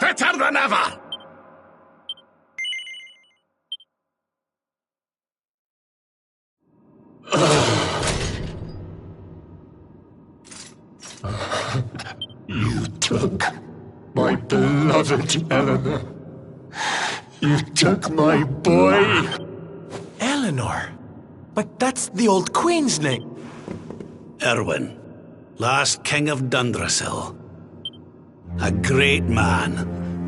Better than ever! You took my beloved Eleanor. You took my boy. Eleanor? But that's the old queen's name. Erwin, last king of Dundrasil. A great man,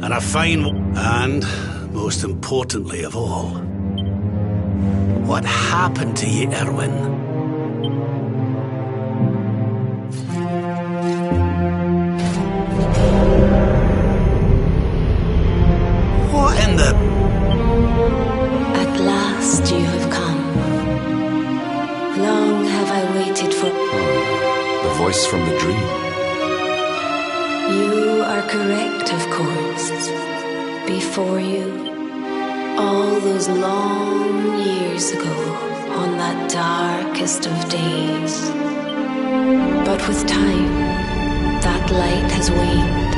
and a fine... And, most importantly of all, what happened to you, Erwin? What in the... At last you have come. Long have I waited for... The voice from the dream. You are correct, of course. Before you, all those long years ago, on that darkest of days. But with time, that light has waned,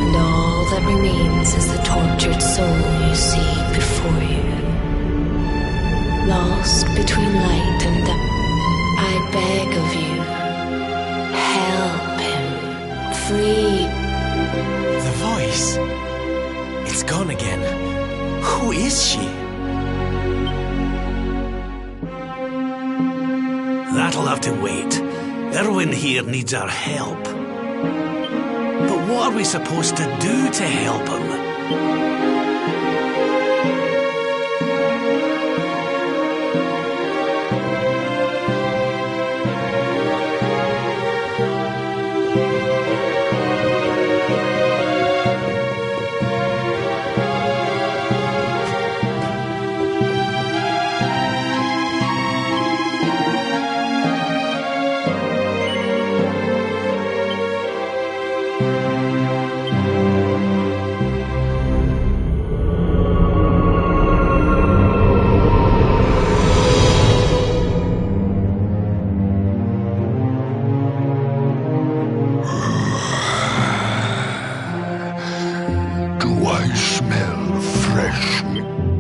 and all that remains is the tortured soul you see before you. Lost between light and dark, I beg of you, help him. Free. The voice. It's gone again. Who is she? That'll have to wait. Erwin here needs our help. But what are we supposed to do to help him?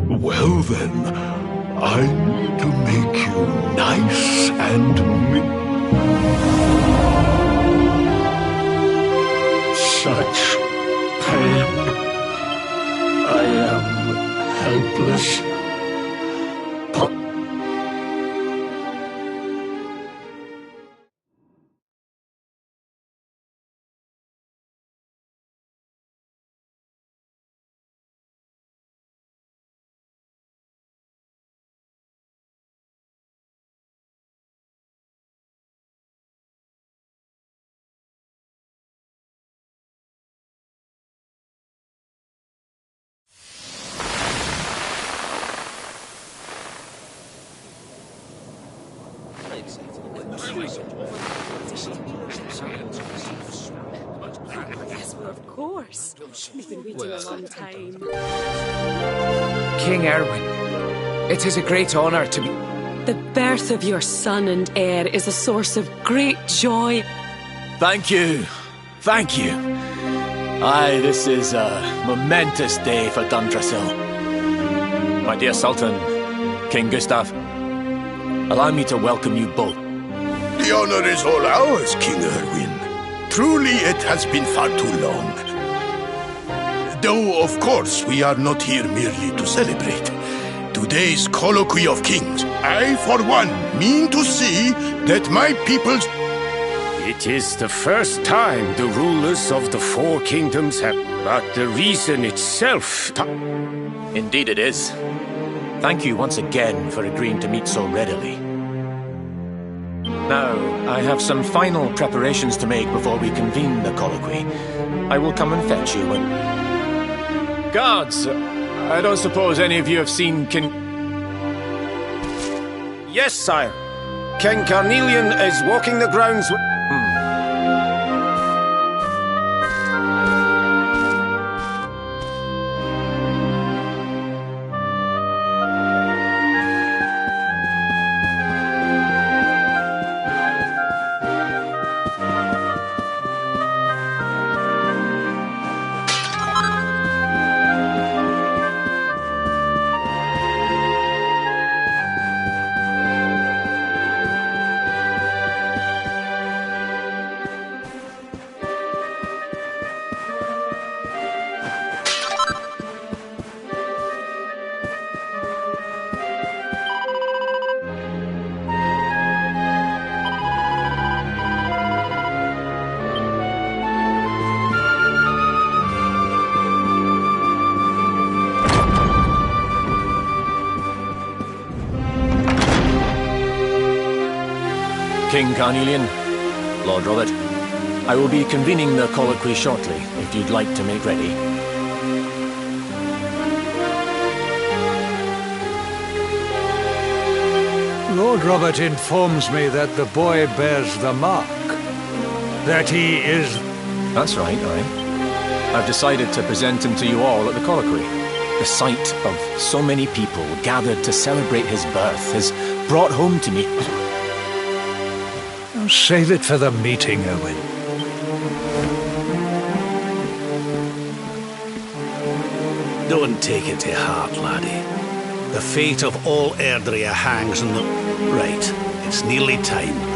Well then, I need to make you nice and such pain. I am helpless. Yes, well, of course. We've been waiting a long time. King Erwin, it is a great honor to be... The birth of your son and heir is a source of great joy. Thank you. Thank you. Aye, this is a momentous day for Dundrasil. My dear Sultan, King Gustav, allow me to welcome you both. The honor is all ours, King Erwin. Truly, it has been far too long. Though, of course, we are not here merely to celebrate. Today's colloquy of kings, I, for one, mean to see that my people's... It is the first time the rulers of the four kingdoms have... But the reason itself... Indeed it is. Thank you once again for agreeing to meet so readily. Now, I have some final preparations to make before we convene the colloquy. I will come and fetch you when... Guards! I don't suppose any of you have seen King... Yes, sire. King Carnelian is walking the grounds. King Carnelian, Lord Robert, I will be convening the colloquy shortly, if you'd like to make ready. Lord Robert informs me that the boy bears the mark. That he is... That's right, aye. I've decided to present him to you all at the colloquy. The sight of so many people gathered to celebrate his birth has brought home to me... Save it for the meeting, Owen. Don't take it to heart, laddie. The fate of all Erdrea hangs on the... Right, it's nearly time.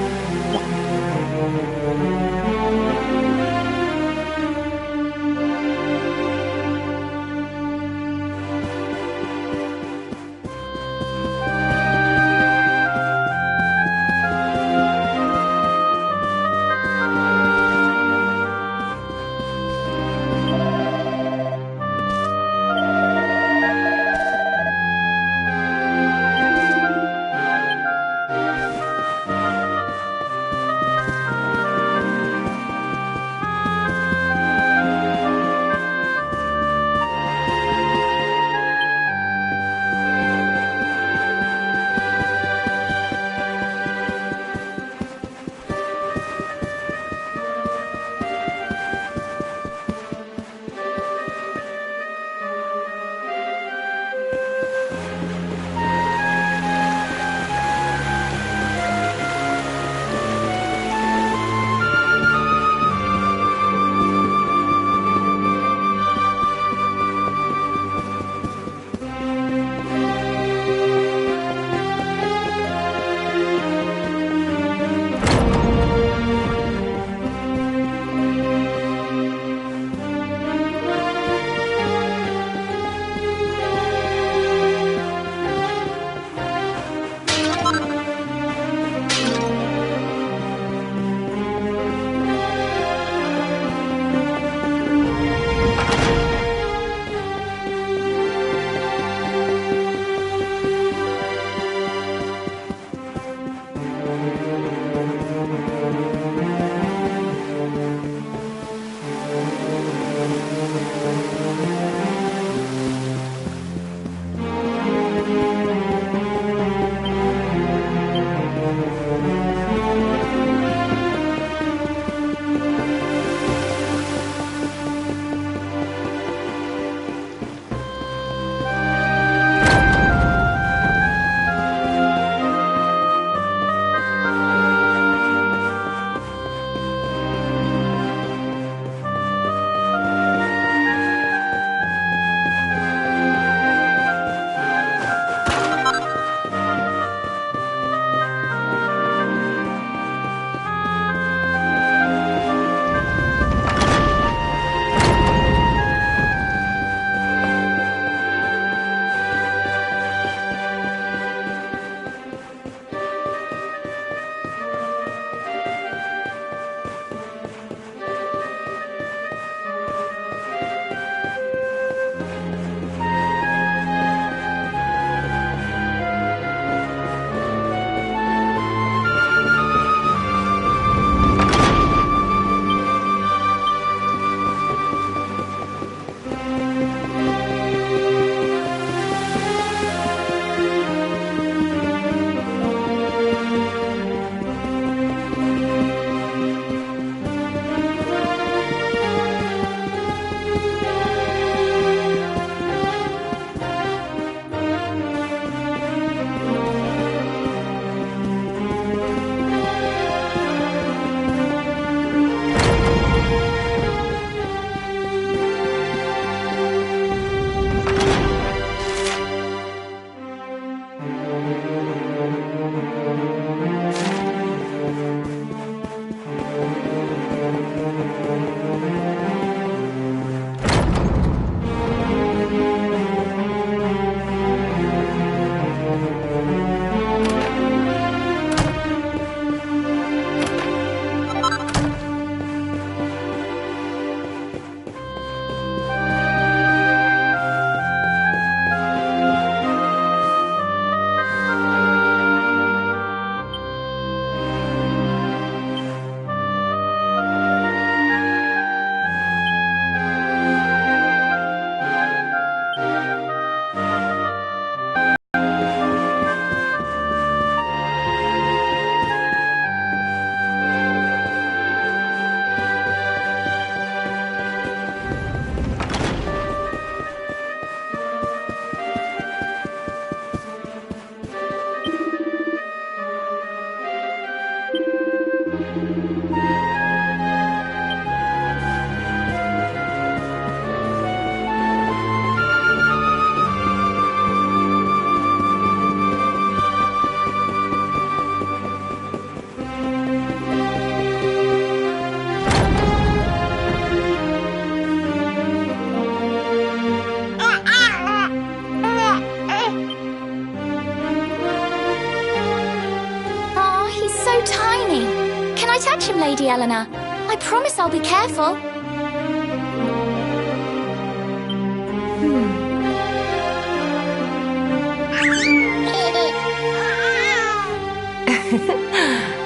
touch him, Lady Eleanor. I promise I'll be careful.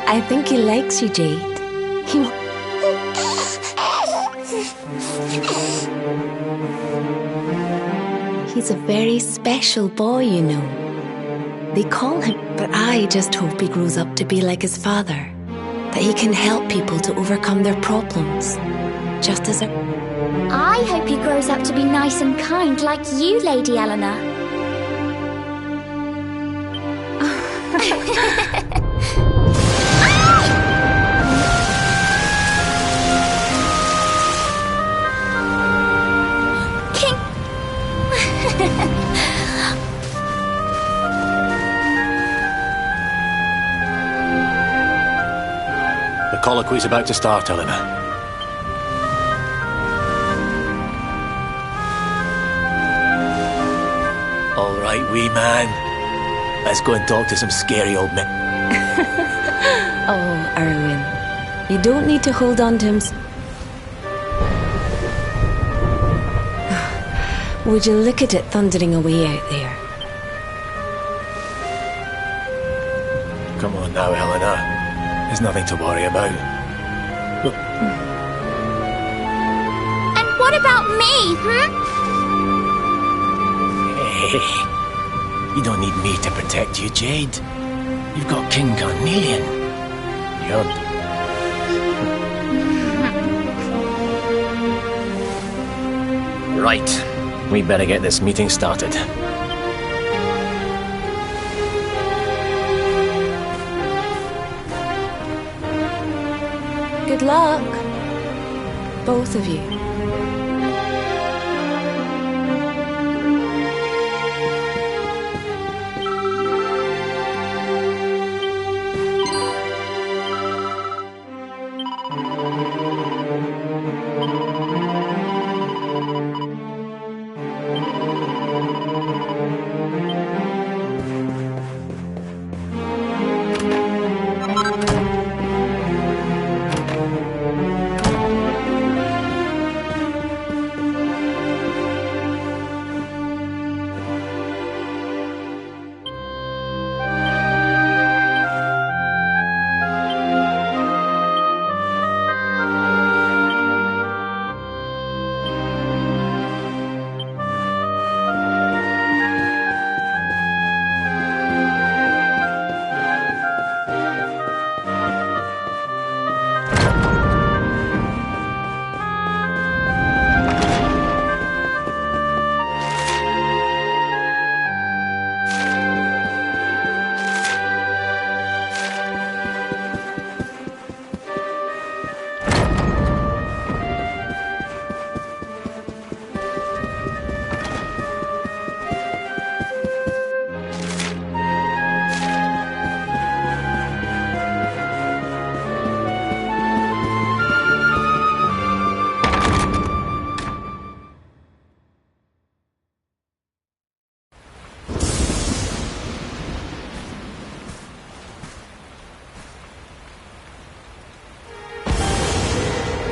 I think he likes you, Jade. He's a very special boy, you know. They call him, but I just hope he grows up to be like his father. That he can help people to overcome their problems. Just as I hope he grows up to be nice and kind like you, Lady Eleanor. King... The colloquy's about to start, Eleanor. All right, wee man. Let's go and talk to some scary old men. Oh, Erwin. You don't need to hold on to him. Would you look at it thundering away out there? Come on now, Eleanor. There's nothing to worry about. And what about me, You don't need me to protect you, Jade. You've got King Carnelian. You're... Right. We better get this meeting started. Good luck, both of you.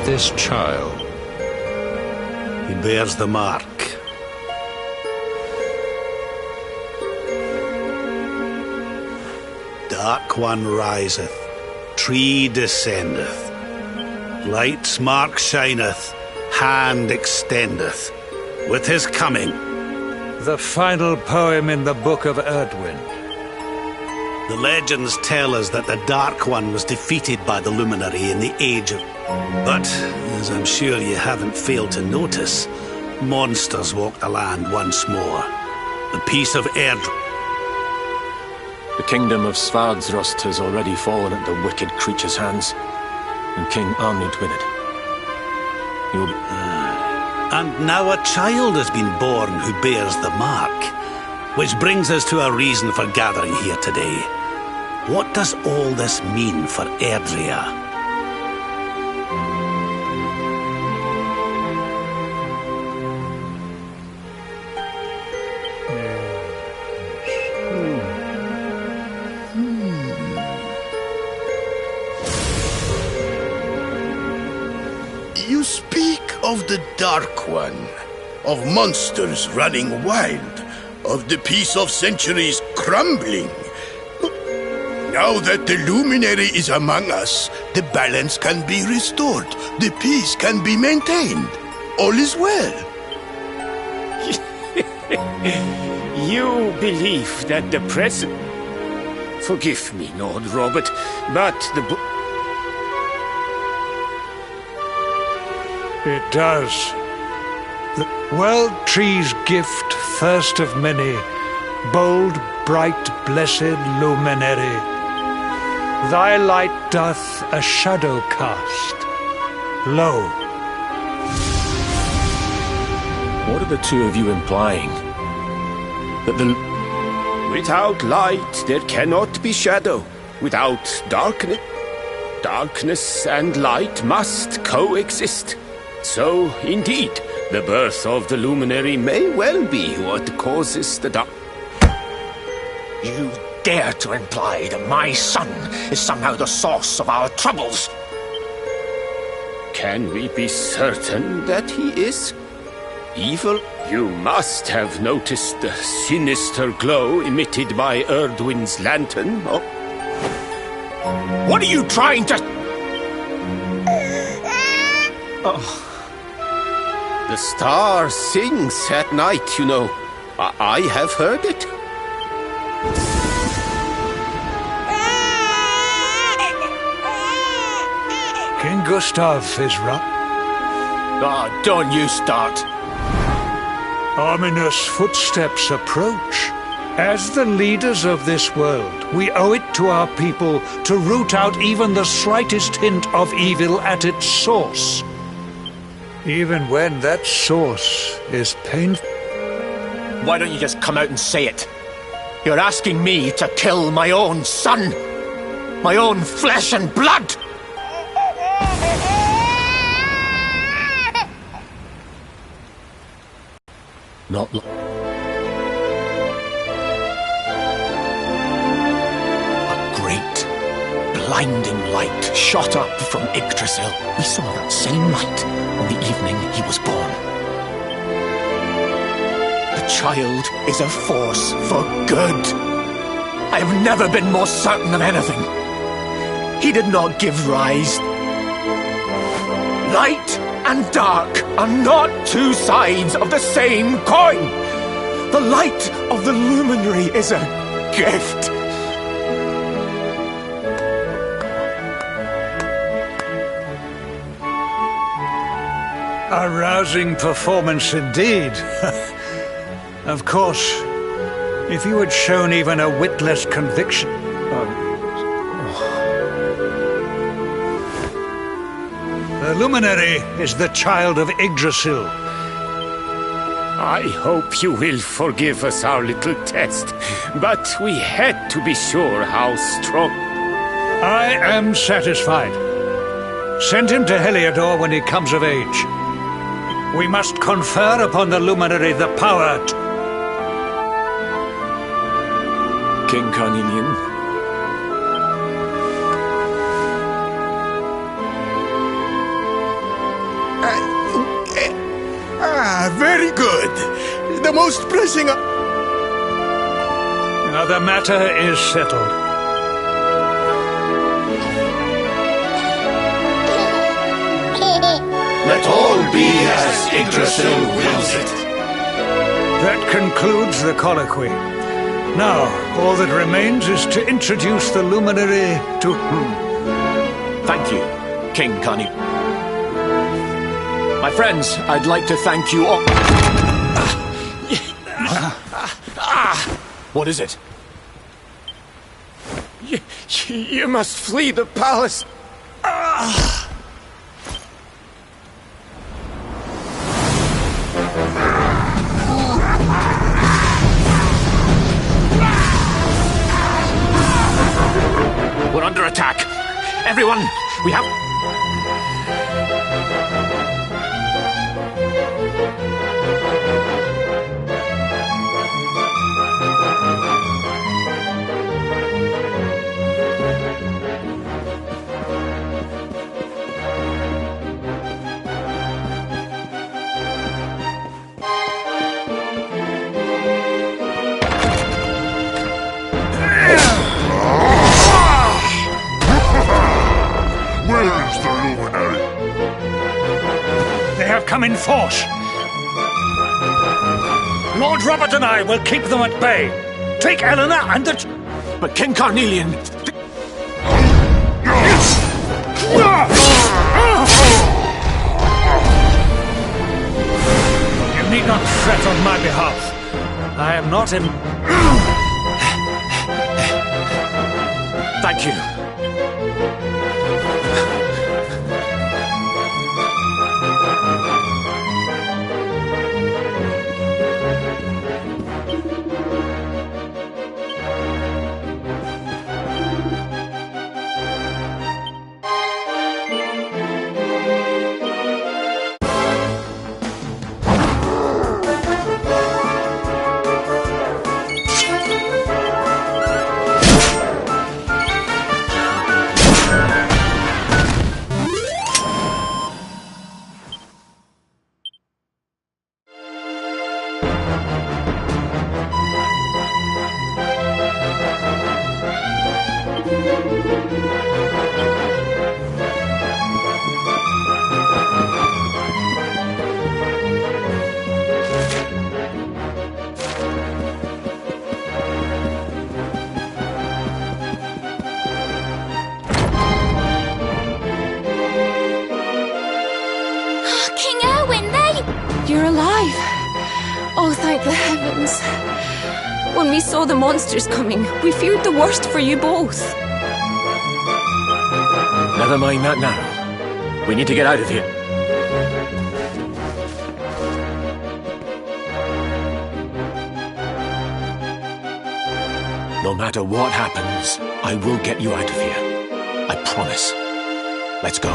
This child. He bears the mark. Dark One riseth, tree descendeth, light's mark shineth, hand extendeth. With his coming, The final poem in the Book of Erdwin. the legends tell us that the Dark One was defeated by the Luminary in the Age of... But, as I'm sure you haven't failed to notice, monsters walk the land once more. The peace of Erdwin. The kingdom of Svardsrust has already fallen at the wicked creature's hands, and King Arnud with it. You'll be... And now a child has been born who bears the mark, which brings us to a reason for gathering here today. What does all this mean for Erdrea? of the Dark One, of monsters running wild, of the peace of centuries crumbling. Now that the luminary is among us, the balance can be restored, the peace can be maintained. All is well. You believe that the present... Forgive me, Lord Robert, but the... It does. The world tree's gift, first of many, bold, bright, blessed luminary. Thy light doth a shadow cast. Lo. What are the two of you implying? That the... Without light, there cannot be shadow. Without darkness, darkness and light must coexist. So, indeed, the birth of the luminary may well be what causes the dark... You dare to imply that my son is somehow the source of our troubles? Can we be certain that he is evil? You must have noticed the sinister glow emitted by Erdwin's lantern. Oh. What are you trying to... Oh. The star sings at night, you know. I have heard it. King Gustav is right. Ah, don't you start. Ominous footsteps approach. As the leaders of this world, we owe it to our people to root out even the slightest hint of evil at its source. Even when that source is painful. Why don't you just come out and say it? You're asking me to kill my own son. My own flesh and blood. Not... Blinding light shot up from Yggdrasil. We saw that same light on the evening he was born. The child is a force for good. I have never been more certain of anything. He did not give rise. Light and dark are not two sides of the same coin. The light of the luminary is a gift. A rousing performance indeed. Of course, if you had shown even a whit less conviction... The luminary is the child of Yggdrasil. I hope you will forgive us our little test, but we had to be sure how strong... I am satisfied. Send him to Heliodor when he comes of age. We must confer upon the luminary the power to... King Carnelian? Very good. The most pressing... Now the matter is settled. Let all be as Yggdrasil wills it. That concludes the colloquy. Now, all that remains is to introduce the luminary to... Thank you, King Connie. My friends, I'd like to thank you all... What is it? You must flee the palace. We're under attack. Everyone, we have... come in force. Lord Robert and I will keep them at bay. Take Eleanor and the... But King Carnelian... You need not fret on my behalf. I am not in... Thank you. You're alive! Oh, thank the heavens. When we saw the monsters coming, we feared the worst for you both. Never mind that now. We need to get out of here. No matter what happens, I will get you out of here. I promise. Let's go.